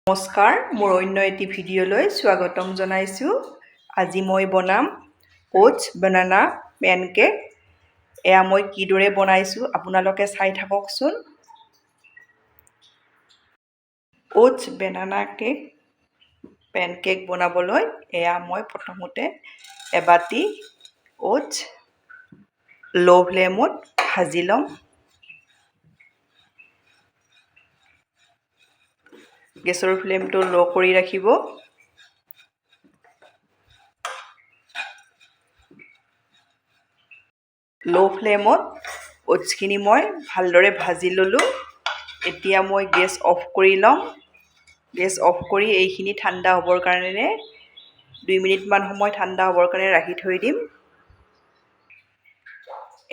নমস্কাৰ, মোৰ অন্য এটি ভিডিঅ'লৈ স্বাগতম জনাইছোঁ। আজি মই বনাম ওটছ বানানা পেনকেক। এয়া মই কিদৰে বনাইছোঁ আপোনালোকে চাই থাককচোন। ওটছ বানানা পেনকেক বনাবলৈ এয়া মই প্ৰথমতে এবাটি ওটছ ল' ফ্লেমত ভাজি ল'ম। গেছৰ ফ্লেমটো ল' কৰি ৰাখিব। ল' ফ্লেমত ওটছখিনি মই ভালদৰে ভাজি ল'লোঁ। এতিয়া মই গেছ অফ কৰি ল'ম। গেছ অফ কৰি এইখিনি ঠাণ্ডা হ'বৰ কাৰণে 2 মিনিটমান সময় ঠাণ্ডা হ'বৰ কাৰণে ৰাখি থৈ দিম।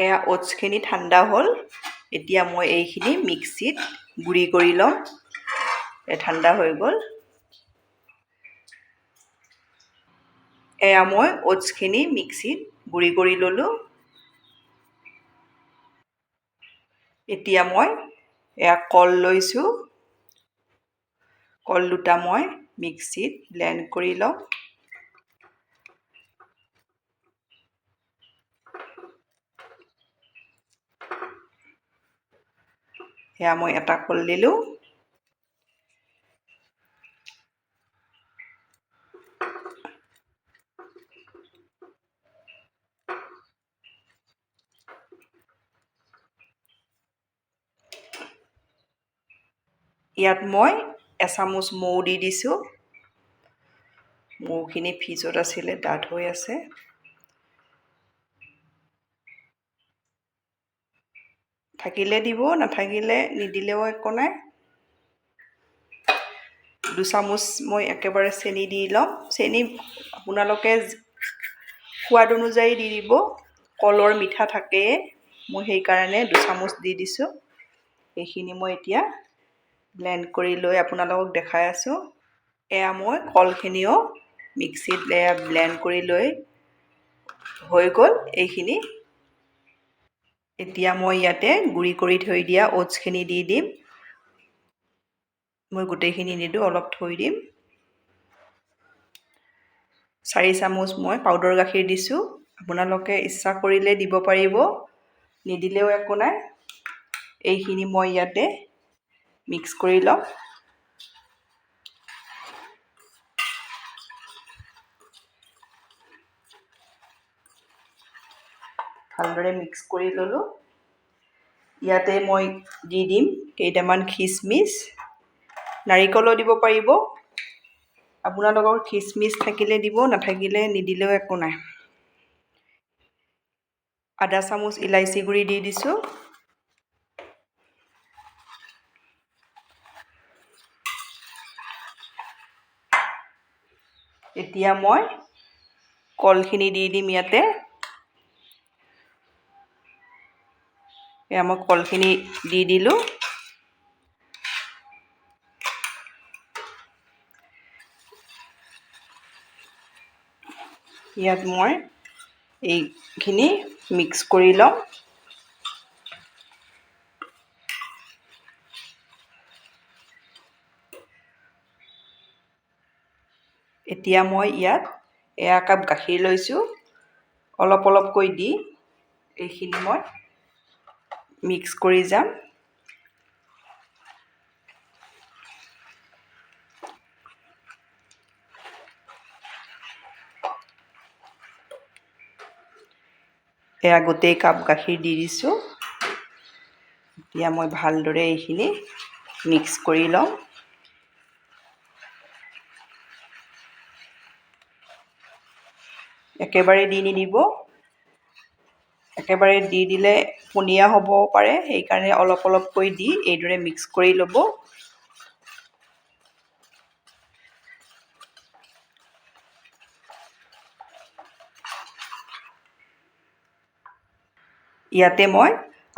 এয়া ওটছখিনি ঠাণ্ডা হ'ল। এতিয়া মই এইখিনি মিক্সিত গুড়ি কৰি ল'ম। ঠাণ্ডা হৈ গ'ল। এয়া মই ওটছখিনি মিক্সিত গুড়ি কৰি ল'লোঁ। এতিয়া মই এয়া কল লৈছোঁ। কল দুটা মই মিক্সিত ব্লেণ্ড কৰি ল'ম। এয়া মই এটা কল দিলোঁ। ইয়াত মই এচামুচ মৌ দি দিছোঁ। মৌখিনি ফ্ৰিজত আছিলে, ডাঠ হৈ আছে। থাকিলে দিব, নাথাকিলে নিদিলেও একো নাই। 2 চামুচ মই একেবাৰে চেনি দি ল'ম। চেনি আপোনালোকে সোৱাদ অনুযায়ী দি দিব। কলৰ মিঠা থাকেই, মই সেইকাৰণে 2 চামুচ দি দিছোঁ। এইখিনি মই এতিয়া ব্লেণ্ড কৰি লৈ আপোনালোকক দেখাই আছোঁ। এয়া মই কলখিনিও মিক্সিত ব্লেণ্ড কৰি লৈ হৈ গ'ল এইখিনি। এতিয়া মই ইয়াতে গুড়ি কৰি থৈ দিয়া ওটছখিনি দি দিম। মই গোটেইখিনি নিদিওঁ, অলপ থৈ দিম। 4 চামুচ মই পাউডাৰ গাখীৰ দিছোঁ। আপোনালোকে ইচ্ছা কৰিলে দিব পাৰিব, নিদিলেও একো নাই। এইখিনি মই ইয়াতে মিক্স কৰি ল'ম। ভালদৰে মিক্স কৰি ল'লোঁ। ইয়াতে মই দি দিম কেইটামান খিচমিচ, নাৰিকলো দিব পাৰিব। আপোনালোকৰ খিচমিচ থাকিলে দিব, নাথাকিলে নিদিলেও একো নাই। আধা চামুচ ইলাইচি গুড়ি দি দিছোঁ। এতিয়া মই কলখিনি দি দিম ইয়াতে। এয়া মই কলখিনি দি দিলোঁ। ইয়াত মই এইখিনি মিক্স কৰি ল'ম। এতিয়া মই ইয়াত একাপ গাখীৰ লৈছোঁ। অলপ অলপকৈ দি এইখিনি মই মিক্স কৰি যাম। এয়া গোটেই কাপ গাখীৰ দি দিছোঁ। এতিয়া মই ভালদৰে এইখিনি মিক্স কৰি ল'ম। একেবাৰে দি নিদিব, একেবাৰে দি দিলে পনীয়া হ'ব পাৰে, সেইকাৰণে অলপ অলপকৈ দি এইদৰে মিক্স কৰি ল'ব। ইয়াতে মই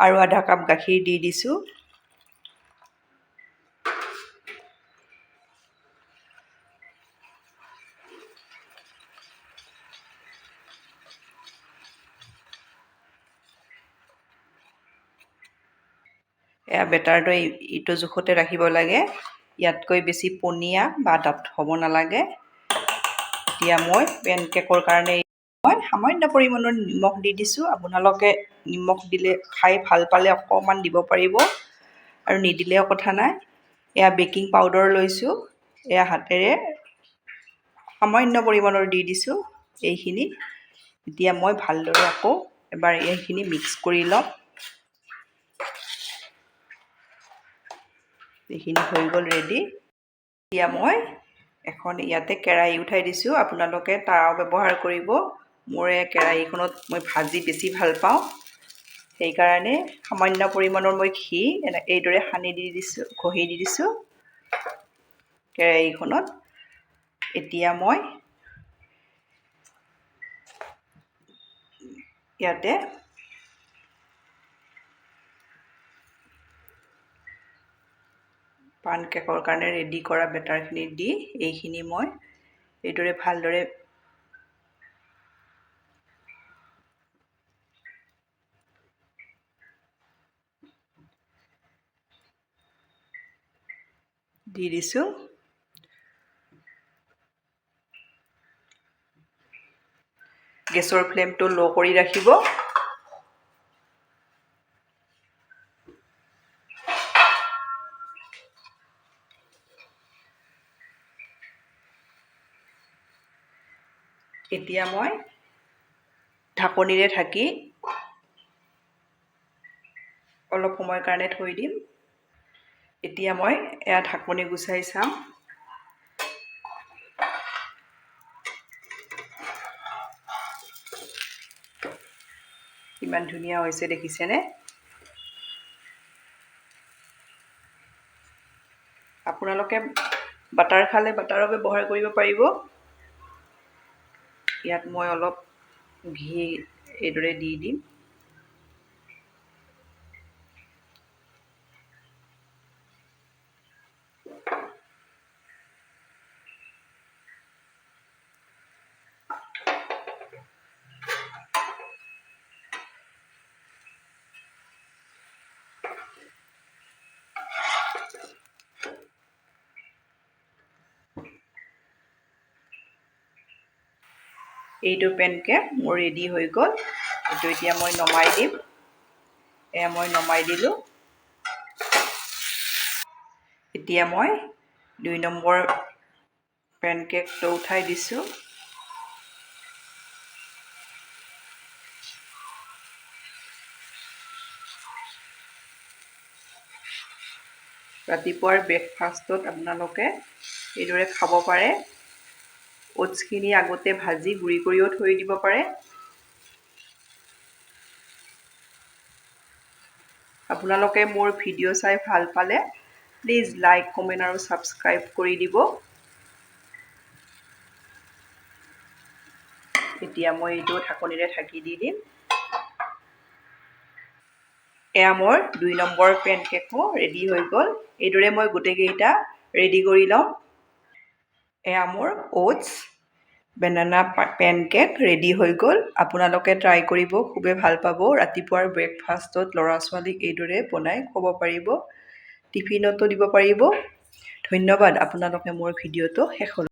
আৰু আধা কাপ গাখীৰ দি দিছোঁ। এয়া বেটাৰটো ইটো জোখতে ৰাখিব লাগে। ইয়াতকৈ বেছি পনীয়া বা ডাঠ হ'ব নালাগে। এতিয়া মই পেনকেকৰ কাৰণে মই সামান্য পৰিমাণৰ নিমখ দি দিছোঁ। আপোনালোকে নিমখ দিলে খাই ভাল পালে অকণমান দিব পাৰিব আৰু নিদিলেও কথা নাই। এয়া বেকিং পাউডাৰ লৈছোঁ, এয়া হাতেৰে সামান্য পৰিমাণৰ দি দিছোঁ এইখিনি। এতিয়া মই ভালদৰে আকৌ এবাৰ এইখিনি মিক্স কৰি ল'ম। এইখিনি হৈ গ'ল ৰেডি। এতিয়া মই এখন ইয়াতে কেৰাহী উঠাই দিছোঁ। আপোনালোকে তাৱা ব্যৱহাৰ কৰিব। মোৰ এই কেৰাহীখনত মই ভাজি বেছি ভাল পাওঁ, সেইকাৰণে সামান্য পৰিমাণৰ মই ঘি এইদৰে সানি দি দিছোঁ, ঘঁহি দি দিছোঁ কেৰাহীখনত। এতিয়া মই ইয়াতে পান কেকৰ কাৰণে ৰেডি কৰা বেটাৰখিনি দি এইখিনি মই এইদৰে ভালদৰে দি দিছোঁ। গেছৰ ফ্লেমটো ল' কৰি ৰাখিব। এতিয়া মই ঢাকনিৰে ঢাকি অলপ সময়ৰ কাৰণে থৈ দিম। এতিয়া মই এয়া ঢাকনি গুচাই চাম। কিমান ধুনীয়া হৈছে দেখিছেনে? আপোনালোকে বাটাৰ খালে বাটাৰো ব্যৱহাৰ কৰিব পাৰিব। ইয়াত মই অলপ ঘি এইদৰে দি দিম। এইটো পেনকেক মোৰ ৰেডি হৈ গ'ল। এইটো এতিয়া মই নমাই দিম। এয়া মই নমাই দিলোঁ। এতিয়া মই 2 নম্বৰ পেনকেকটো উঠাই দিছোঁ। ৰাতিপুৱাৰ ব্ৰেকফাষ্টত আপোনালোকে এইদৰে খাব পাৰে। অ'টছখিনি আগতে ভাজি গুড়ি কৰিও থৈ দিব পাৰে। আপোনালোকে মোৰ ভিডিঅ' চাই ভাল পালে প্লিজ লাইক, কমেণ্ট আৰু ছাবস্ক্ৰাইব কৰি দিব। এতিয়া মই এইটো ঢাকনিৰে ঢাকি দি দিম। এয়া মোৰ 2 নম্বৰ পেনকেকো ৰেডি হৈ গ'ল। এইদৰে মই গোটেইকেইটা ৰেডি কৰি লওঁ। এয়া মোৰ অ'টছ বেনানা পেনকেক ৰেডি হৈ গ'ল। আপোনালোকে ট্ৰাই কৰিব, খুবেই ভাল পাব। ৰাতিপুৱাৰ ব্ৰেকফাষ্টত ল'ৰা ছোৱালীক এইদৰে বনাই খুৱাব পাৰিব, টিফিনতো দিব পাৰিব। ধন্যবাদ আপোনালোকে মোৰ ভিডিঅ'টো শেষলৈ